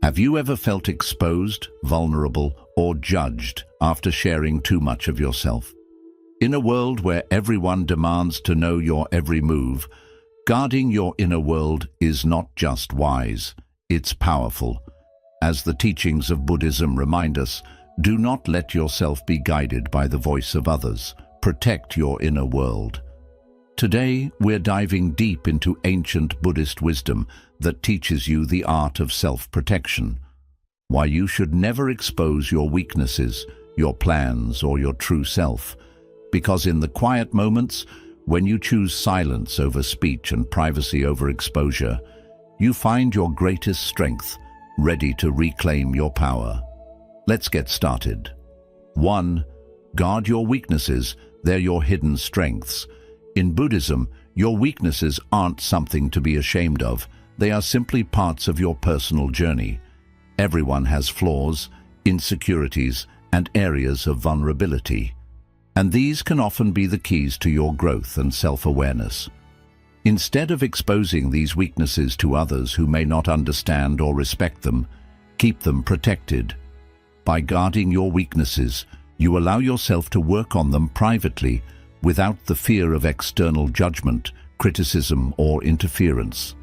Have you ever felt exposed, vulnerable, or judged after sharing too much of yourself? In a world where everyone demands to know your every move, guarding your inner world is not just wise, it's powerful. As the teachings of Buddhism remind us, do not let yourself be guided by the voice of others. Protect your inner world. Today, we're diving deep into ancient Buddhist wisdom that teaches you the art of self-protection. Why you should never expose your weaknesses, your plans, or your true self. Because in the quiet moments, when you choose silence over speech and privacy over exposure, you find your greatest strength, ready to reclaim your power. Let's get started. 1. Guard your weaknesses, they're your hidden strengths. In Buddhism, your weaknesses aren't something to be ashamed of, they are simply parts of your personal journey. Everyone has flaws, insecurities, and areas of vulnerability. And these can often be the keys to your growth and self-awareness. Instead of exposing these weaknesses to others who may not understand or respect them, keep them protected. By guarding your weaknesses, you allow yourself to work on them privately without the fear of external judgment, criticism, or interference.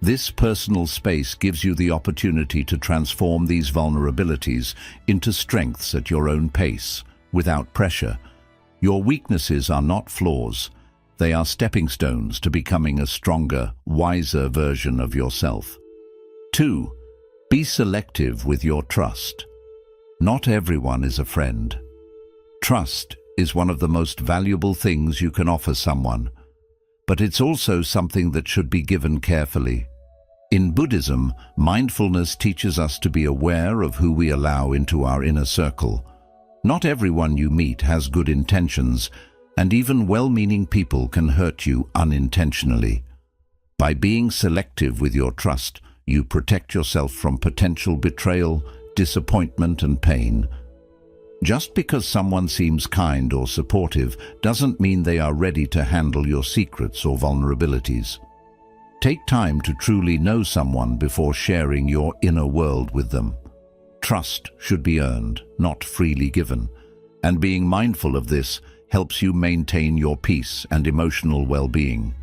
This personal space gives you the opportunity to transform these vulnerabilities into strengths at your own pace, without pressure. Your weaknesses are not flaws. They are stepping stones to becoming a stronger, wiser version of yourself. 2. Be selective with your trust. Not everyone is a friend. Trust is one of the most valuable things you can offer someone, but it's also something that should be given carefully. In Buddhism, mindfulness teaches us to be aware of who we allow into our inner circle. Not everyone you meet has good intentions, and even well-meaning people can hurt you unintentionally. By being selective with your trust, you protect yourself from potential betrayal, disappointment, and pain. Just because someone seems kind or supportive doesn't mean they are ready to handle your secrets or vulnerabilities. Take time to truly know someone before sharing your inner world with them. Trust should be earned, not freely given, and being mindful of this helps you maintain your peace and emotional well-being.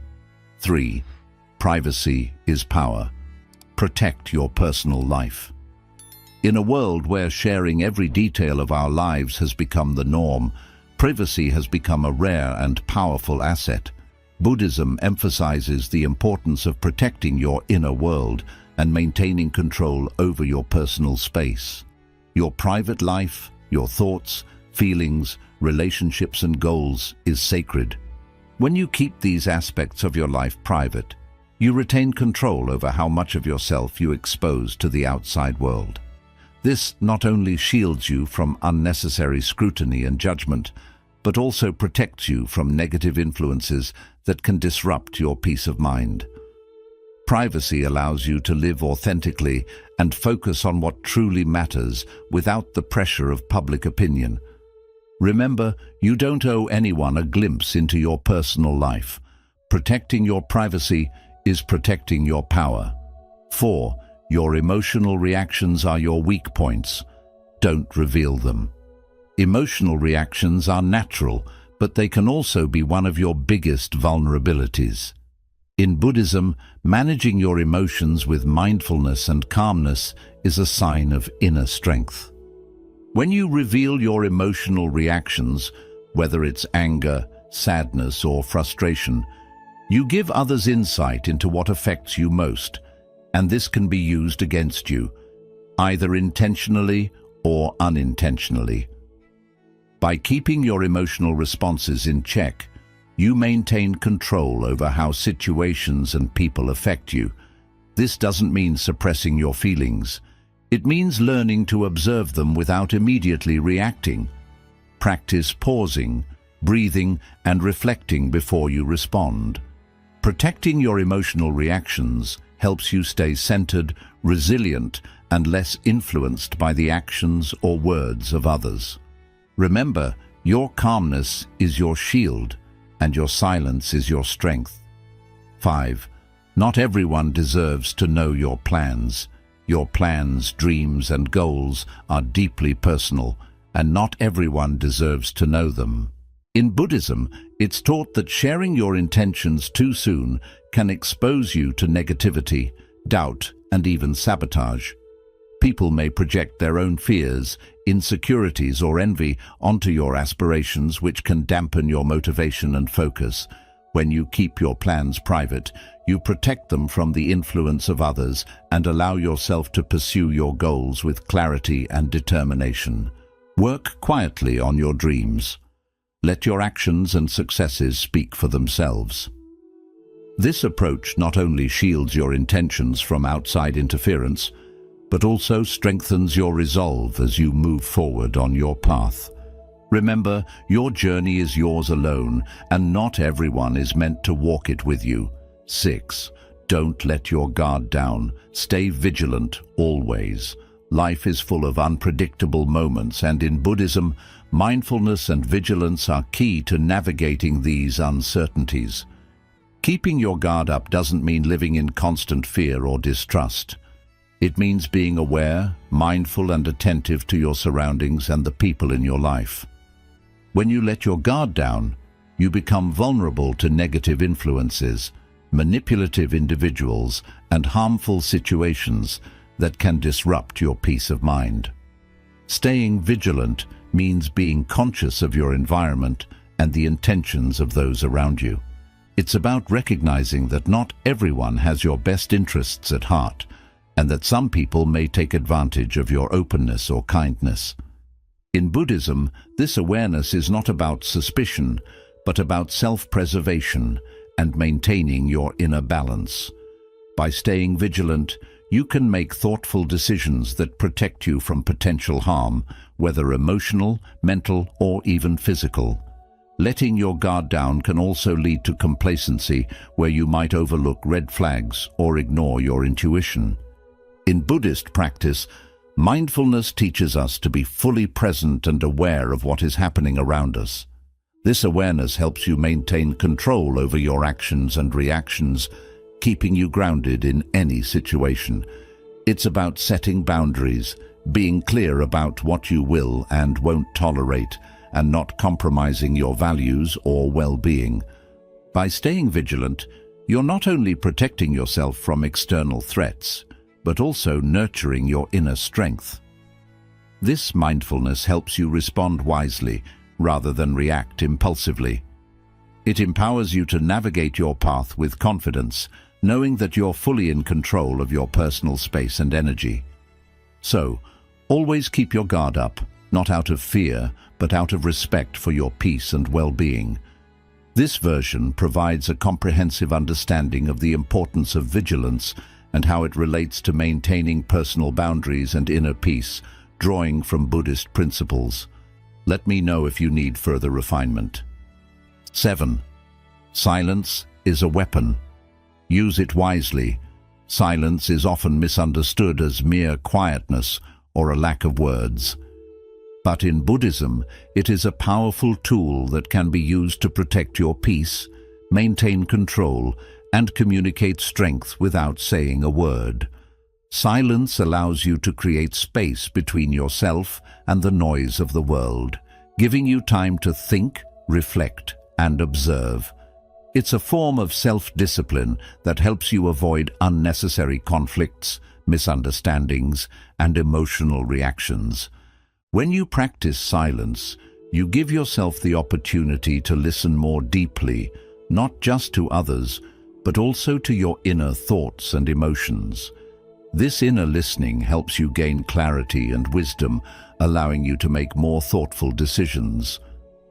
3. Privacy is power. Protect your personal life. In a world where sharing every detail of our lives has become the norm, privacy has become a rare and powerful asset. Buddhism emphasizes the importance of protecting your inner world and maintaining control over your personal space. Your private life, your thoughts, feelings, relationships, and goals is sacred. When you keep these aspects of your life private, you retain control over how much of yourself you expose to the outside world. This not only shields you from unnecessary scrutiny and judgment, but also protects you from negative influences that can disrupt your peace of mind. Privacy allows you to live authentically and focus on what truly matters without the pressure of public opinion. Remember, you don't owe anyone a glimpse into your personal life. Protecting your privacy is protecting your power. 4. Your emotional reactions are your weak points. Don't reveal them. Emotional reactions are natural, but they can also be one of your biggest vulnerabilities. In Buddhism, managing your emotions with mindfulness and calmness is a sign of inner strength. When you reveal your emotional reactions, whether it's anger, sadness, or frustration, you give others insight into what affects you most, and this can be used against you, either intentionally or unintentionally. By keeping your emotional responses in check, you maintain control over how situations and people affect you. This doesn't mean suppressing your feelings. It means learning to observe them without immediately reacting. Practice pausing, breathing, and reflecting before you respond. Protecting your emotional reactions helps you stay centered, resilient, and less influenced by the actions or words of others. Remember, your calmness is your shield, and your silence is your strength. 5. Not everyone deserves to know your plans. Your plans, dreams, and goals are deeply personal, and not everyone deserves to know them. In Buddhism, it's taught that sharing your intentions too soon can expose you to negativity, doubt, and even sabotage. People may project their own fears, insecurities, or envy onto your aspirations, which can dampen your motivation and focus. When you keep your plans private, you protect them from the influence of others and allow yourself to pursue your goals with clarity and determination. Work quietly on your dreams. Let your actions and successes speak for themselves. This approach not only shields your intentions from outside interference, but also strengthens your resolve as you move forward on your path. Remember, your journey is yours alone, and not everyone is meant to walk it with you. 6. Don't let your guard down. Stay vigilant always. Life is full of unpredictable moments, and in Buddhism, mindfulness and vigilance are key to navigating these uncertainties. Keeping your guard up doesn't mean living in constant fear or distrust. It means being aware, mindful, and attentive to your surroundings and the people in your life. When you let your guard down, you become vulnerable to negative influences, manipulative individuals, and harmful situations that can disrupt your peace of mind. Staying vigilant means being conscious of your environment and the intentions of those around you. It's about recognizing that not everyone has your best interests at heart, and that some people may take advantage of your openness or kindness. In Buddhism, this awareness is not about suspicion, but about self-preservation and maintaining your inner balance. By staying vigilant, you can make thoughtful decisions that protect you from potential harm, whether emotional, mental, or even physical. Letting your guard down can also lead to complacency, where you might overlook red flags or ignore your intuition. In Buddhist practice, mindfulness teaches us to be fully present and aware of what is happening around us. This awareness helps you maintain control over your actions and reactions, keeping you grounded in any situation. It's about setting boundaries, being clear about what you will and won't tolerate, and not compromising your values or well-being. By staying vigilant, you're not only protecting yourself from external threats, but also nurturing your inner strength. This mindfulness helps you respond wisely rather than react impulsively. It empowers you to navigate your path with confidence, knowing that you're fully in control of your personal space and energy. So, always keep your guard up, not out of fear, but out of respect for your peace and well-being. This version provides a comprehensive understanding of the importance of vigilance and how it relates to maintaining personal boundaries and inner peace, drawing from Buddhist principles. Let me know if you need further refinement. 7. Silence is a weapon. Use it wisely. Silence is often misunderstood as mere quietness or a lack of words. But in Buddhism, it is a powerful tool that can be used to protect your peace, maintain control, and communicate strength without saying a word. Silence allows you to create space between yourself and the noise of the world, giving you time to think, reflect, and observe. It's a form of self-discipline that helps you avoid unnecessary conflicts, misunderstandings, and emotional reactions. When you practice silence, you give yourself the opportunity to listen more deeply, not just to others, but also to your inner thoughts and emotions. This inner listening helps you gain clarity and wisdom, allowing you to make more thoughtful decisions.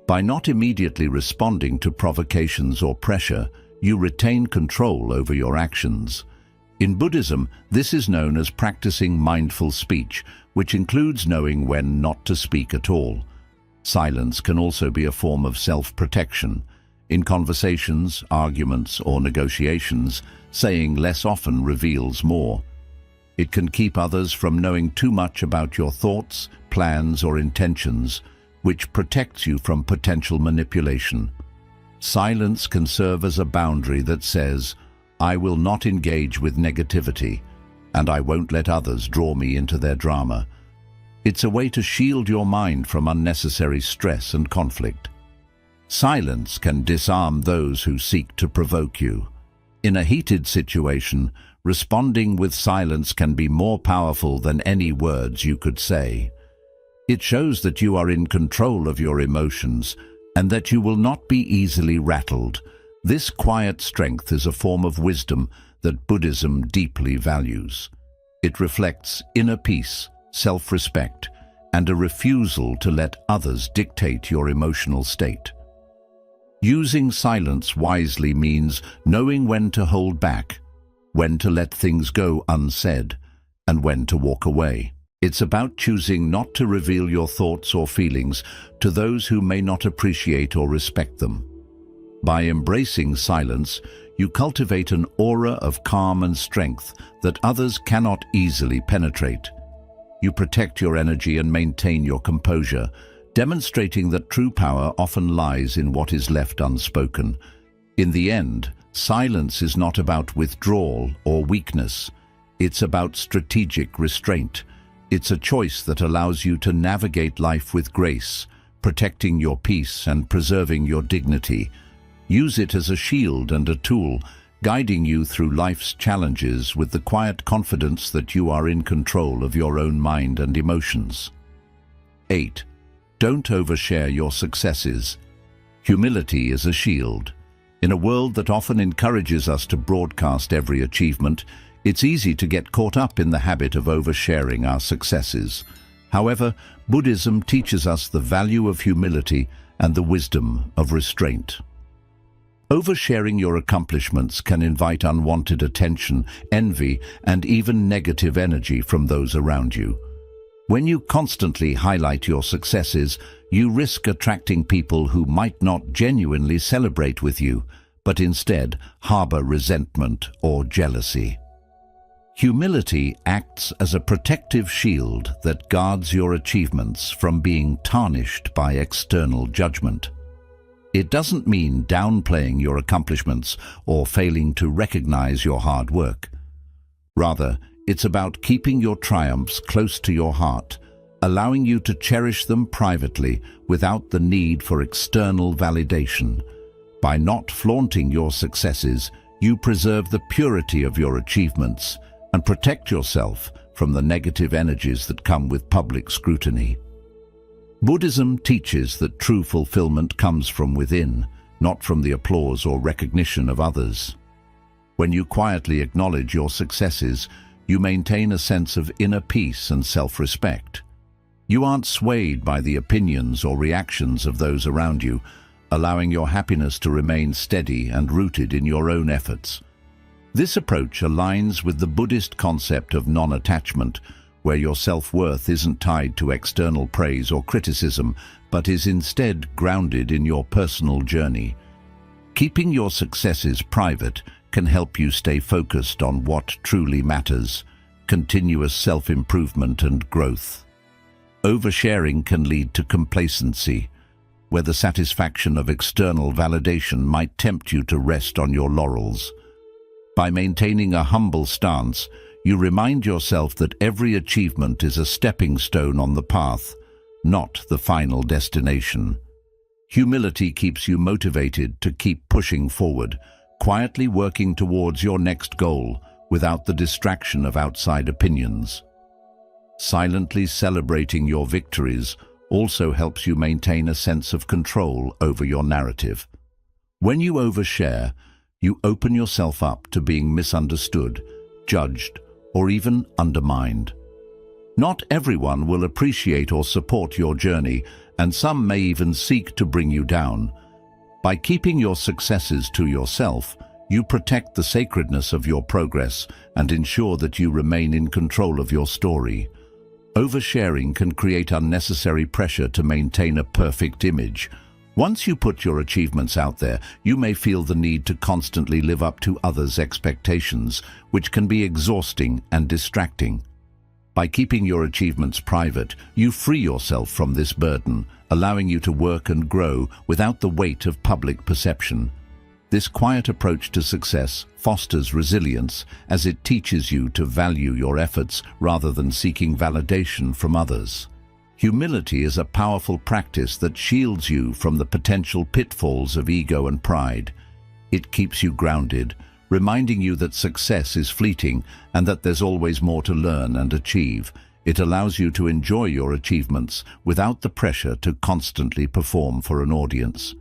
By not immediately responding to provocations or pressure, you retain control over your actions. In Buddhism, this is known as practicing mindful speech, which includes knowing when not to speak at all. Silence can also be a form of self-protection. In conversations, arguments, or negotiations, saying less often reveals more. It can keep others from knowing too much about your thoughts, plans, or intentions, which protects you from potential manipulation. Silence can serve as a boundary that says, "I will not engage with negativity," and I won't let others draw me into their drama. It's a way to shield your mind from unnecessary stress and conflict. Silence can disarm those who seek to provoke you. In a heated situation, responding with silence can be more powerful than any words you could say. It shows that you are in control of your emotions and that you will not be easily rattled. This quiet strength is a form of wisdom that Buddhism deeply values. It reflects inner peace, self-respect, and a refusal to let others dictate your emotional state. Using silence wisely means knowing when to hold back, when to let things go unsaid, and when to walk away. It's about choosing not to reveal your thoughts or feelings to those who may not appreciate or respect them. By embracing silence, you cultivate an aura of calm and strength that others cannot easily penetrate. You protect your energy and maintain your composure, demonstrating that true power often lies in what is left unspoken. In the end, silence is not about withdrawal or weakness. It's about strategic restraint. It's a choice that allows you to navigate life with grace, protecting your peace and preserving your dignity. Use it as a shield and a tool, guiding you through life's challenges with the quiet confidence that you are in control of your own mind and emotions. 8. Don't overshare your successes. Humility is a shield. In a world that often encourages us to broadcast every achievement, it's easy to get caught up in the habit of oversharing our successes. However, Buddhism teaches us the value of humility and the wisdom of restraint. Oversharing your accomplishments can invite unwanted attention, envy, and even negative energy from those around you. When you constantly highlight your successes, you risk attracting people who might not genuinely celebrate with you, but instead harbor resentment or jealousy. Humility acts as a protective shield that guards your achievements from being tarnished by external judgment. It doesn't mean downplaying your accomplishments or failing to recognize your hard work. Rather, it's about keeping your triumphs close to your heart, allowing you to cherish them privately without the need for external validation. By not flaunting your successes, you preserve the purity of your achievements and protect yourself from the negative energies that come with public scrutiny. Buddhism teaches that true fulfillment comes from within, not from the applause or recognition of others. When you quietly acknowledge your successes, you maintain a sense of inner peace and self-respect. You aren't swayed by the opinions or reactions of those around you, allowing your happiness to remain steady and rooted in your own efforts. This approach aligns with the Buddhist concept of non-attachment, where your self-worth isn't tied to external praise or criticism, but is instead grounded in your personal journey. Keeping your successes private can help you stay focused on what truly matters: continuous self-improvement and growth. Oversharing can lead to complacency, where the satisfaction of external validation might tempt you to rest on your laurels. By maintaining a humble stance, you remind yourself that every achievement is a stepping stone on the path, not the final destination. Humility keeps you motivated to keep pushing forward, quietly working towards your next goal without the distraction of outside opinions. Silently celebrating your victories also helps you maintain a sense of control over your narrative. When you overshare, you open yourself up to being misunderstood, judged, or even undermined. Not everyone will appreciate or support your journey, and some may even seek to bring you down. By keeping your successes to yourself, you protect the sacredness of your progress and ensure that you remain in control of your story. Oversharing can create unnecessary pressure to maintain a perfect image. Once you put your achievements out there, you may feel the need to constantly live up to others' expectations, which can be exhausting and distracting. By keeping your achievements private, you free yourself from this burden, allowing you to work and grow without the weight of public perception. This quiet approach to success fosters resilience as it teaches you to value your efforts rather than seeking validation from others. Humility is a powerful practice that shields you from the potential pitfalls of ego and pride. It keeps you grounded, reminding you that success is fleeting and that there's always more to learn and achieve. It allows you to enjoy your achievements without the pressure to constantly perform for an audience.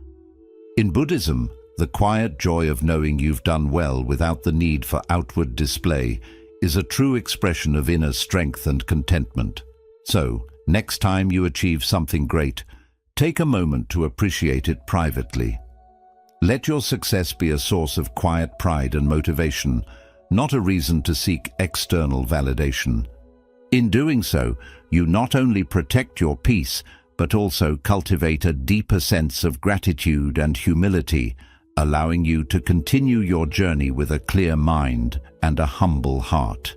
In Buddhism, the quiet joy of knowing you've done well without the need for outward display is a true expression of inner strength and contentment. So, next time you achieve something great, take a moment to appreciate it privately. Let your success be a source of quiet pride and motivation, not a reason to seek external validation. In doing so, you not only protect your peace, but also cultivate a deeper sense of gratitude and humility, allowing you to continue your journey with a clear mind and a humble heart.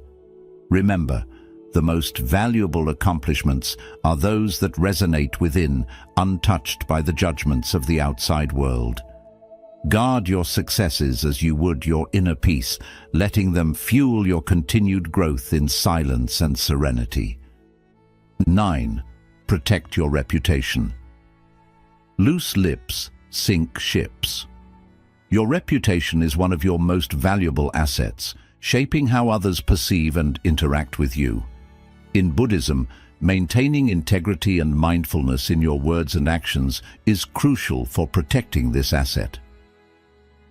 Remember, the most valuable accomplishments are those that resonate within, untouched by the judgments of the outside world. Guard your successes as you would your inner peace, letting them fuel your continued growth in silence and serenity. 9. Protect your reputation. Loose lips sink ships. Your reputation is one of your most valuable assets, shaping how others perceive and interact with you. In Buddhism, maintaining integrity and mindfulness in your words and actions is crucial for protecting this asset.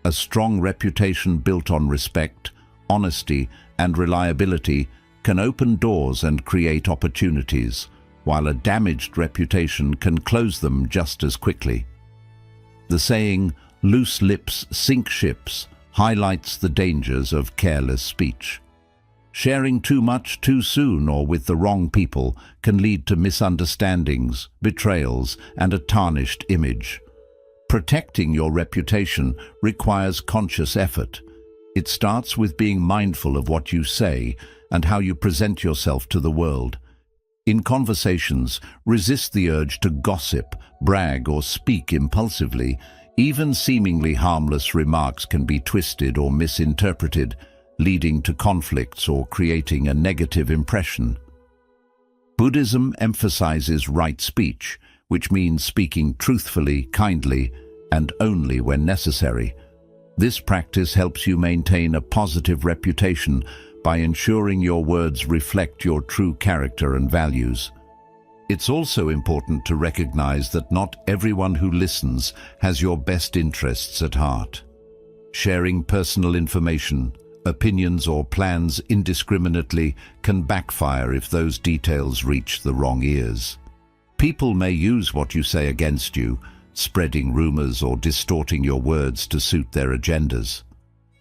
A strong reputation built on respect, honesty, and reliability can open doors and create opportunities, while a damaged reputation can close them just as quickly. The saying, "Loose lips sink ships," highlights the dangers of careless speech. Sharing too much too soon or with the wrong people can lead to misunderstandings, betrayals, and a tarnished image. Protecting your reputation requires conscious effort. It starts with being mindful of what you say and how you present yourself to the world. In conversations, resist the urge to gossip, brag, or speak impulsively. Even seemingly harmless remarks can be twisted or misinterpreted, leading to conflicts or creating a negative impression. Buddhism emphasizes right speech, which means speaking truthfully, kindly, and only when necessary. This practice helps you maintain a positive reputation by ensuring your words reflect your true character and values. It's also important to recognize that not everyone who listens has your best interests at heart. Sharing personal information, opinions, or plans indiscriminately can backfire if those details reach the wrong ears. People may use what you say against you, spreading rumors or distorting your words to suit their agendas.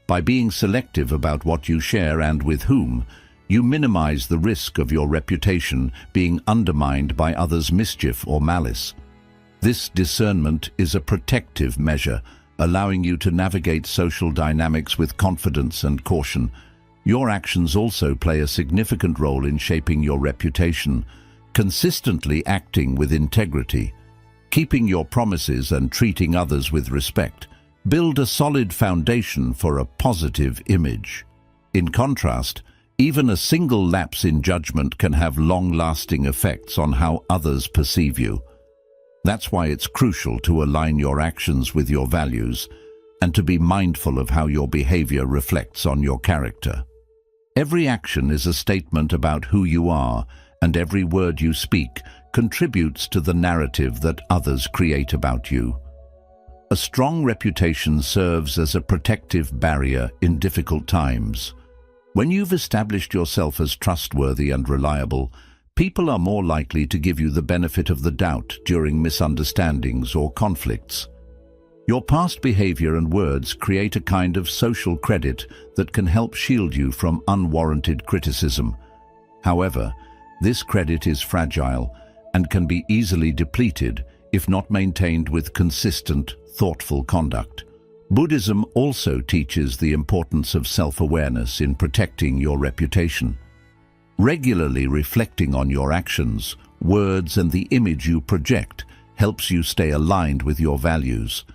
By being selective about what you share and with whom, you minimize the risk of your reputation being undermined by others' mischief or malice. This discernment is a protective measure, allowing you to navigate social dynamics with confidence and caution. Your actions also play a significant role in shaping your reputation. Consistently acting with integrity, keeping your promises, and treating others with respect build a solid foundation for a positive image. In contrast, even a single lapse in judgment can have long-lasting effects on how others perceive you. That's why it's crucial to align your actions with your values and to be mindful of how your behavior reflects on your character. Every action is a statement about who you are, and every word you speak contributes to the narrative that others create about you. A strong reputation serves as a protective barrier in difficult times. When you've established yourself as trustworthy and reliable, people are more likely to give you the benefit of the doubt during misunderstandings or conflicts. Your past behavior and words create a kind of social credit that can help shield you from unwarranted criticism. However, this credit is fragile and can be easily depleted if not maintained with consistent, thoughtful conduct. Buddhism also teaches the importance of self-awareness in protecting your reputation. Regularly reflecting on your actions, words, and the image you project helps you stay aligned with your values.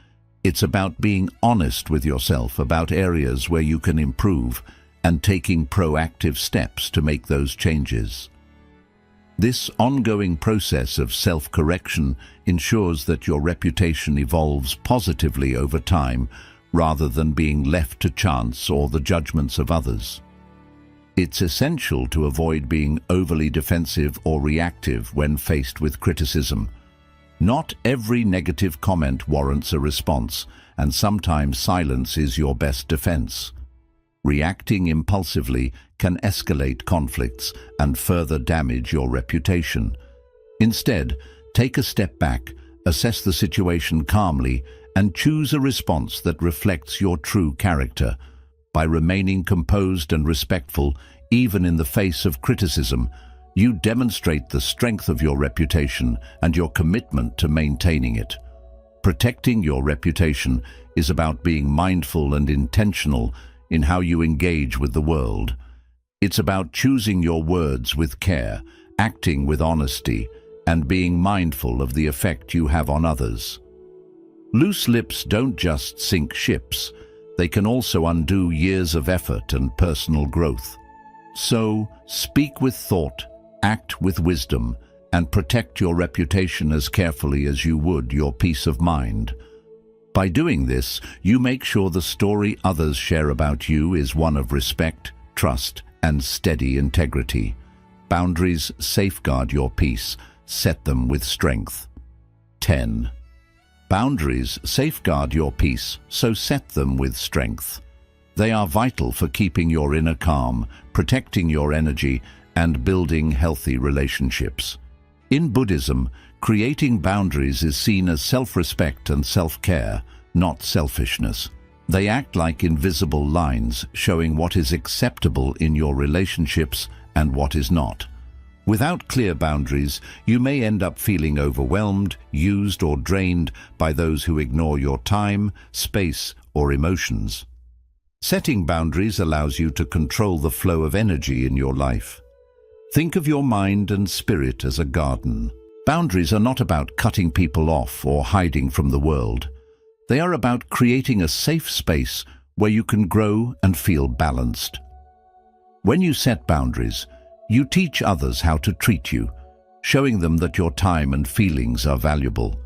It's about being honest with yourself about areas where you can improve and taking proactive steps to make those changes. This ongoing process of self-correction ensures that your reputation evolves positively over time rather than being left to chance or the judgments of others. It's essential to avoid being overly defensive or reactive when faced with criticism. Not every negative comment warrants a response, and sometimes silence is your best defense. Reacting impulsively can escalate conflicts and further damage your reputation. Instead, take a step back, assess the situation calmly, and choose a response that reflects your true character. By remaining composed and respectful, even in the face of criticism, you demonstrate the strength of your reputation and your commitment to maintaining it. Protecting your reputation is about being mindful and intentional in how you engage with the world. It's about choosing your words with care, acting with honesty, and being mindful of the effect you have on others. Loose lips don't just sink ships, they can also undo years of effort and personal growth. So, speak with thought, act with wisdom, and protect your reputation as carefully as you would your peace of mind. By doing this, you make sure the story others share about you is one of respect, trust, and steady integrity. Boundaries safeguard your peace. Set them with strength. 10. Boundaries safeguard your peace, so set them with strength. They are vital for keeping your inner calm, protecting your energy, and building healthy relationships. In Buddhism, creating boundaries is seen as self-respect and self-care, not selfishness. They act like invisible lines, showing what is acceptable in your relationships and what is not. Without clear boundaries, you may end up feeling overwhelmed, used, or drained by those who ignore your time, space, or emotions. Setting boundaries allows you to control the flow of energy in your life. Think of your mind and spirit as a garden. Boundaries are not about cutting people off or hiding from the world. They are about creating a safe space where you can grow and feel balanced. When you set boundaries, you teach others how to treat you, showing them that your time and feelings are valuable.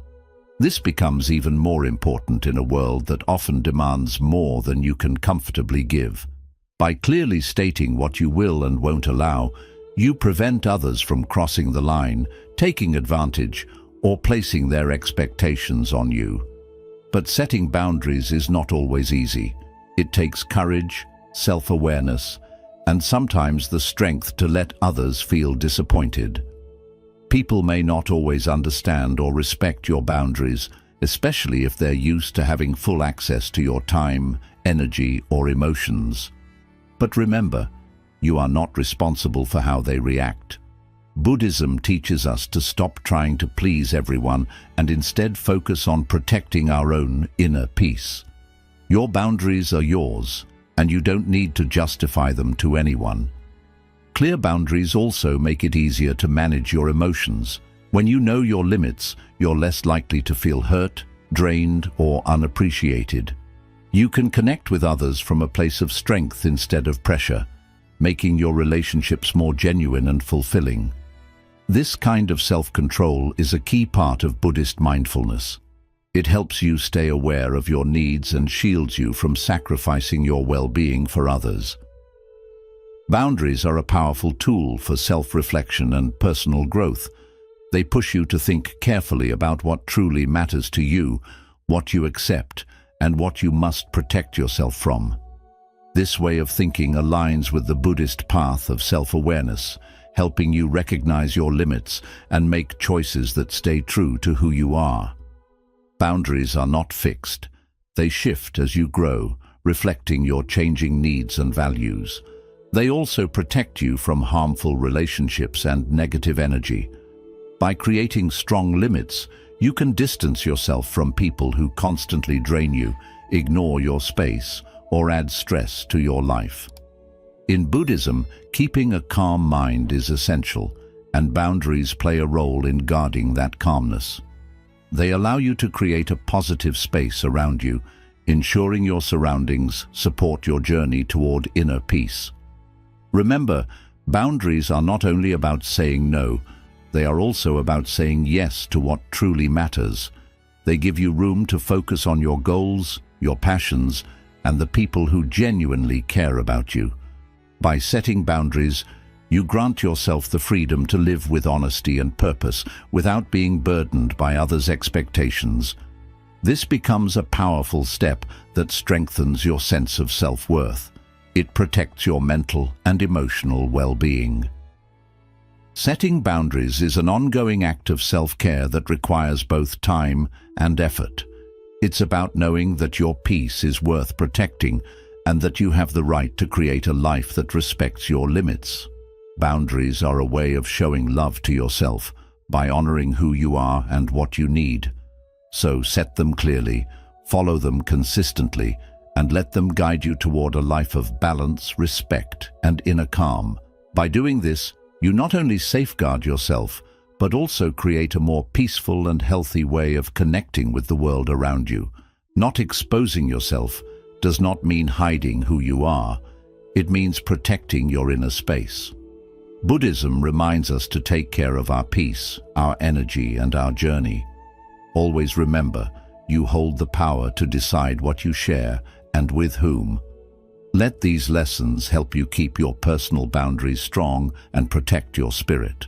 This becomes even more important in a world that often demands more than you can comfortably give. By clearly stating what you will and won't allow, you prevent others from crossing the line, taking advantage, or placing their expectations on you. But setting boundaries is not always easy. It takes courage, self-awareness, and sometimes the strength to let others feel disappointed. People may not always understand or respect your boundaries, especially if they're used to having full access to your time, energy, or emotions. But remember, you are not responsible for how they react. Buddhism teaches us to stop trying to please everyone and instead focus on protecting our own inner peace. Your boundaries are yours, and you don't need to justify them to anyone. Clear boundaries also make it easier to manage your emotions. When you know your limits, you're less likely to feel hurt, drained, or unappreciated. You can connect with others from a place of strength instead of pressure, making your relationships more genuine and fulfilling. This kind of self-control is a key part of Buddhist mindfulness. It helps you stay aware of your needs and shields you from sacrificing your well-being for others. Boundaries are a powerful tool for self-reflection and personal growth. They push you to think carefully about what truly matters to you, what you accept, and what you must protect yourself from. This way of thinking aligns with the Buddhist path of self-awareness, helping you recognize your limits and make choices that stay true to who you are. Boundaries are not fixed. They shift as you grow, reflecting your changing needs and values. They also protect you from harmful relationships and negative energy. By creating strong limits, you can distance yourself from people who constantly drain you, ignore your space, or add stress to your life. In Buddhism, keeping a calm mind is essential, and boundaries play a role in guarding that calmness. They allow you to create a positive space around you, ensuring your surroundings support your journey toward inner peace. Remember, boundaries are not only about saying no, they are also about saying yes to what truly matters. They give you room to focus on your goals, your passions, and the people who genuinely care about you. By setting boundaries, you grant yourself the freedom to live with honesty and purpose without being burdened by others' expectations. This becomes a powerful step that strengthens your sense of self-worth. It protects your mental and emotional well-being. Setting boundaries is an ongoing act of self-care that requires both time and effort. It's about knowing that your peace is worth protecting and that you have the right to create a life that respects your limits. Boundaries are a way of showing love to yourself by honoring who you are and what you need. So set them clearly, follow them consistently, and let them guide you toward a life of balance, respect, and inner calm. By doing this, you not only safeguard yourself, but also create a more peaceful and healthy way of connecting with the world around you. Not exposing yourself does not mean hiding who you are. It means protecting your inner space. Buddhism reminds us to take care of our peace, our energy, and our journey. Always remember, you hold the power to decide what you share and with whom. Let these lessons help you keep your personal boundaries strong and protect your spirit.